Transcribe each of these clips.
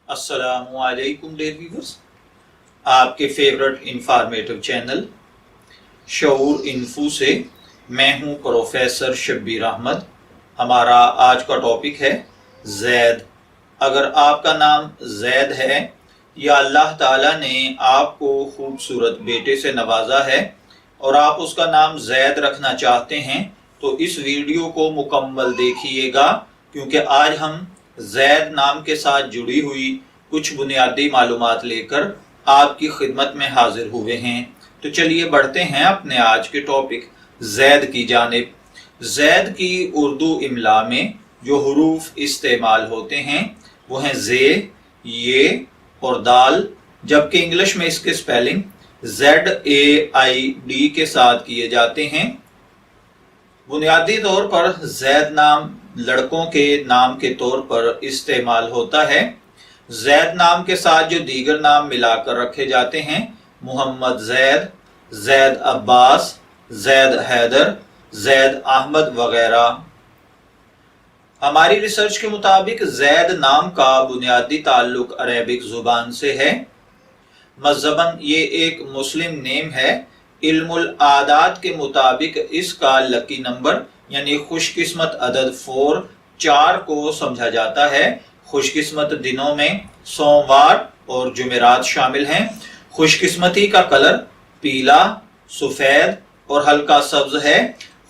अस्सलामु अलैकुम dear viewers, आपके फेवरेट इंफॉर्मेटिव चैनल शऊर इन्फो से मैं हूं प्रोफेसर शब्बीर अहमद। हमारा आज का टॉपिक है जैद। अगर आपका नाम जैद है या अल्लाह ताला ने आपको खूबसूरत बेटे से नवाजा है और आप उसका नाम जैद रखना चाहते हैं तो इस वीडियो को मुकम्मल देखिएगा, क्योंकि आज हम जैद नाम के साथ जुड़ी हुई कुछ बुनियादी मालूमात लेकर आपकी खिदमत में हाजिर हुए हैं। तो चलिए बढ़ते हैं अपने आज के टॉपिक जैद की जानिब। जैद की उर्दू इमला में जो हरूफ इस्तेमाल होते हैं वो हैं जे, ये और दाल, जबकि इंग्लिश में इसके स्पेलिंग ZAID के साथ किए जाते हैं। बुनियादी तौर पर जैद नाम लड़कों के नाम के तौर पर इस्तेमाल होता है। जैद नाम के साथ जो दीगर नाम मिलाकर रखे जाते हैं, मोहम्मद जैद, जैद अब्बास, जैद हैदर, जैद अहमद वगैरह। हमारी रिसर्च के मुताबिक जैद नाम का बुनियादी ताल्लुक अरेबिक जुबान से है। मज़हबन ये एक मुस्लिम नेम है। इल्मुल आदात के मुताबिक इसका लकी नंबर यानी खुशकिस्मत अदद 4 को समझा जाता है। खुशकिस्मत दिनों में सोमवार और जुमेरात शामिल हैं। खुशकिस्मती का कलर पीला, सफेद और हल्का सब्ज है।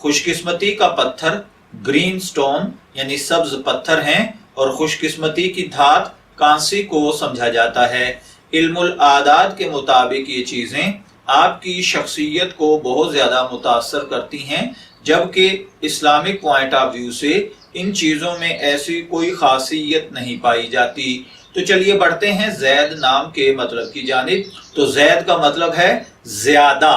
खुशकिस्मती का पत्थर ग्रीन स्टोन यानी सब्ज पत्थर हैं और खुशकिस्मती की धात कांसी को समझा जाता है। इल्मुल आदात के मुताबिक ये चीजें आपकी शख्सियत को बहुत ज्यादा मुतासर करती हैं, जबकि इस्लामिक पॉइंट ऑफ व्यू से इन चीजों में ऐसी कोई खासियत नहीं पाई जाती। तो चलिए बढ़ते हैं जैद नाम के मतलब की जानिब। तो जैद का मतलब है ज्यादा।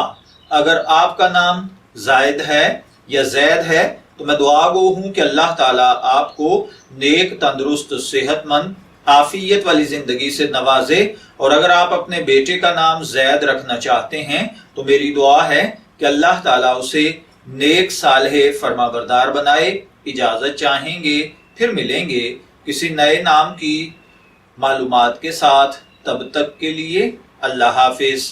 अगर आपका नाम जायद है या जैद है तो मैं दुआ गो हूं कि अल्लाह ताला आपको नेक, तंदुरुस्त, सेहतमंद, आफियत वाली जिंदगी से नवाजे। और अगर आप अपने बेटे का नाम जैद रखना चाहते हैं तो मेरी दुआ है कि अल्लाह ताला उसे नेक, सालेह, फरमाबरदार बनाए। इजाजत चाहेंगे, फिर मिलेंगे किसी नए नाम की मालूमात के साथ। तब तक के लिए अल्लाह हाफिज।